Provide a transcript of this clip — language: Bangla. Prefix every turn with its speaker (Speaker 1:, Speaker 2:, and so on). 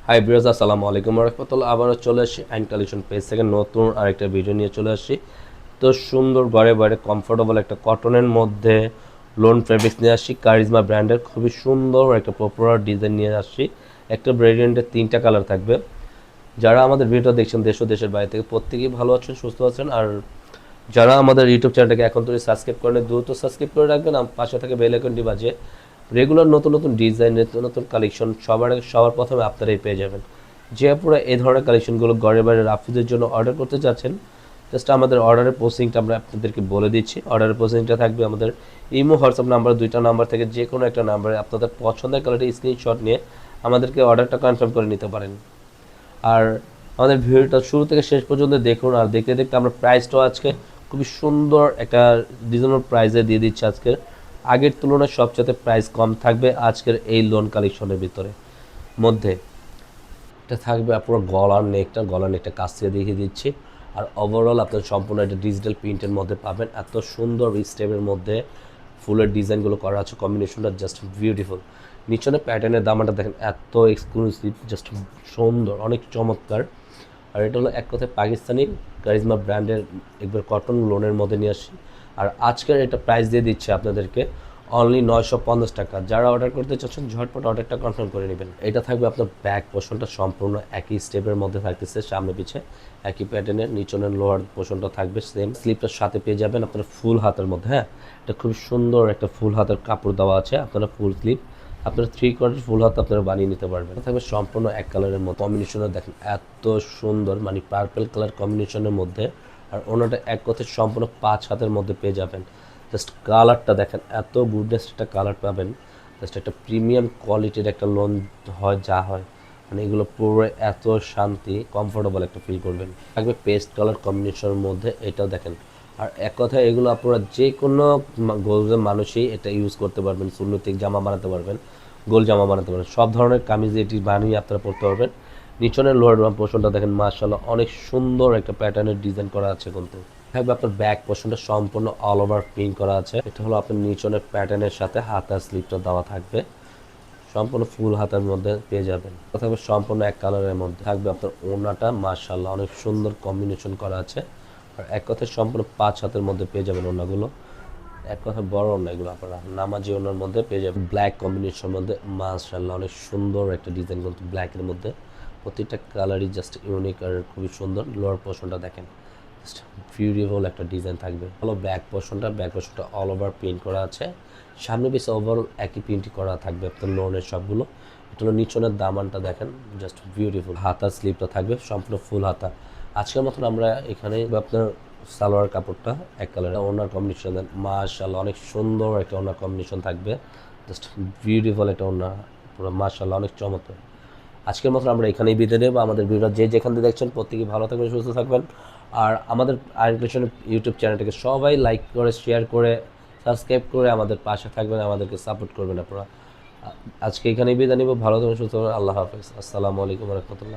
Speaker 1: হাই ভিউয়ার্স, আসসালামু আলাইকুম ওয়া রাহমাতুল্লাহ। আবারও চলে আসি অ্যান্ড কালেকশন পেজ থেকে নতুন আরেকটা ভিডিও নিয়ে চলে আসি। তো সুন্দর ঘরে বাইরে কমফোর্টেবল একটা কটনের মধ্যে লোন ফেব্রিক্স নিয়ে আসি, কারিজমা ব্র্যান্ডের খুবই সুন্দর একটা পপুলার ডিজাইন নিয়ে আসি। একটা ভেরিয়েন্টের 3টা কালার থাকবে। যারা আমাদের ভিডিওটা দেখছেন দেশ ও দেশের বাইরে থেকে, প্রত্যেকেই ভালো আছেন, সুস্থ আছেন। আর যারা আমাদের ইউটিউব চ্যানেলটাকে এখন তো সাবস্ক্রাইব করেন, দ্রুত সাবস্ক্রাইব করে রাখবেন। পাশে থেকে বেল আইকনটি বাজে রেগুলার নতুন নতুন ডিজাইন, নতুন নতুন কালেকশন সবার প্রথমে আপনারাই পেয়ে যাবেন। যে আপনারা এই ধরনের কালেকশনগুলো ঘরে বাইরে রাফিজের জন্য অর্ডার করতে চাচ্ছেন, জাস্ট আমাদের অর্ডারের প্রসেসিংটা আমরা আপনাদেরকে বলে দিচ্ছি। অর্ডারের প্রসেসিংটা থাকবে আমাদের ইমো হোয়াটসঅ্যাপ নাম্বার, দুইটা নাম্বার থেকে যে কোনো একটা নাম্বারে আপনাদের পছন্দের কালারের স্ক্রিনশট নিয়ে আমাদেরকে অর্ডারটা কনফার্ম করে নিতে পারেন। আর আমাদের ভিডিওটা শুরু থেকে শেষ পর্যন্ত দেখুন। আর দেখতে দেখতে আমরা প্রাইসটাও আজকে খুবই সুন্দর একটা রিজনেবল প্রাইসে দিয়ে দিচ্ছি। আজকের আগের তুলনায় সবচেয়ে প্রাইস কম থাকবে আজকের এই লোন কালেকশনের ভিতরে মধ্যে। এটা থাকবে আপনার গলার নেকটা কাছ থেকে দেখিয়ে দিচ্ছি। আর ওভারঅল আপনার সম্পূর্ণ একটা ডিজিটাল প্রিন্টের মধ্যে পাবেন। এত সুন্দর স্টেপের মধ্যে ফুলের ডিজাইনগুলো করা আছে, কম্বিনেশনটা জাস্ট বিউটিফুল। নিচনে প্যাটার্নের দামাটা দেখেন, এত এক্সক্লুসিভ, জাস্ট সুন্দর, অনেক চমৎকার। আর এটা হলো এক কথায় পাকিস্তানি কারিজমা ব্র্যান্ডের একবার কটন লোনের মধ্যে নিয়ে আসি। আর আজকের এটা প্রাইস দিয়ে দিচ্ছে আপনাদেরকে অনলি 950 টাকা। যারা অর্ডার করতে চাচ্ছেন ঝটপট অর্ডারটা কনফার্ম করে নেবেন। এটা থাকবে আপনার ব্যাক পোর্শনটা সম্পূর্ণ একই স্টেপের মধ্যে থাকতেছে, সামনে পিছে একই প্যাটার্নের। নিচনের লোয়ার পোর্শনটা থাকবে সেম, স্লিপটার সাথে পেয়ে যাবেন আপনারা ফুল হাতের মধ্যে। হ্যাঁ, এটা খুব সুন্দর একটা ফুল হাতের কাপড় দেওয়া আছে, আপনারা ফুল স্লিপ, আপনারা 3/4 ফুল হাত আপনারা বানিয়ে নিতে পারবেন। থাকবে সম্পূর্ণ এক কালারের মধ্যে, কম্বিনেশনে দেখেন এত সুন্দর, মানে পার্পল কালার কম্বিনেশনের মধ্যে। আর ওনাটা এক কথায় সম্পূর্ণ 5 হাতের মধ্যে পেয়ে যাবেন। জাস্ট কালারটা দেখেন, এত গুডনেস একটা কালার পাবেন। জাস্ট একটা প্রিমিয়াম কোয়ালিটির একটা লোন হয় যা হয়, মানে এগুলো পুরো এত শান্তি, কমফোর্টেবল একটা ফিল করবেন। থাকবে পেস্ট কালার কম্বিনেশনের মধ্যে, এটাও দেখেন। আর এক কথায় এগুলো আপনারা যে কোনো গোলজের মানুষই এটা ইউজ করতে পারবেন, সুন্নতি জামা বানাতে পারবেন, গোল জামা বানাতে পারবেন, সব ধরনের কামিজ এটি বানিয়ে আপনারা পরতে পারবেন। নিচনের লোয়ার পোর্শনটা দেখেন, মাশাআল্লাহ অনেক সুন্দর একটা প্যাটার্নের ডিজাইন করা আছে। কিন্তু থাকবে আপনার ব্যাক পোর্শনটা সম্পূর্ণ অল ওভার প্রিন্ট করা আছে। এটা হলো আপনার নিচনের প্যাটার্নের সাথে হাতার স্লিপটা দেওয়া থাকবে, সম্পূর্ণ ফুল হাতার মধ্যে পেয়ে যাবেন। থাকবে সম্পূর্ণ এক কালারের মধ্যে। থাকবে আপনার ওড়নাটা, মাশাআল্লাহ অনেক সুন্দর কম্বিনেশন করা আছে। আর এক কথায় সম্পূর্ণ 5 হাতের মধ্যে পেয়ে যাবেন ওড়নাগুলো। এক কথা বড় ওড়না, এগুলো আপনারা নামাজি ওড়নার মধ্যে পেয়ে যাবেন। ব্ল্যাক কম্বিনেশনের মধ্যে মাশাআল্লাহ অনেক সুন্দর একটা ডিজাইন, কিন্তু ব্ল্যাকের মধ্যে প্রত্যেকটা কালারই জাস্ট ইউনিক আর খুবই সুন্দর। লোয়ার পোর্শনটা দেখেন, জাস্ট বিউটিফুল একটা ডিজাইন থাকবে। হলো ব্যাক পোর্শনটা অল ওভার প্রিন্ট করা আছে, সামনে বেশি ওভারঅল একই প্রিন্টই করা থাকবে আপনার লোনের সবগুলো। এটা হলো নিচনের দামানটা দেখেন, জাস্ট বিউটিফুল। হাতা স্লিপটা থাকবে সম্পূর্ণ ফুল হাতা। আজকের মতন আমরা এখানে আপনার সালোয়ার কাপড়টা এক কালারের, ওনার কম্বিনেশন দেন, মাশাআল্লাহ অনেক সুন্দর একটা ওনার কম্বিনেশন থাকবে, জাস্ট বিউটিফুল একটা ওনা, পুরো মাশাআল্লাহ অনেক চমৎকার। আজকের মতন আমরা এখানেই বিদায় নেব। আমাদের ভিডিও যে যেখান থেকে দেখছেন প্রত্যেকেই ভালো থাকবেন, সুস্থ থাকবেন। আর আমাদের আইনক্লেশন ইউটিউব চ্যানেলটাকে সবাই লাইক করে, শেয়ার করে, সাবস্ক্রাইব করে আমাদের পাশে থাকবেন, আমাদেরকে সাপোর্ট করবেন আপনারা। আজকে এখানেই বিদায় নেব। ভালো থাকবেন, সুস্থ থাকবেন। আল্লাহ হাফেজ। আসসালামু আলাইকুম রহমতুল্লাহ।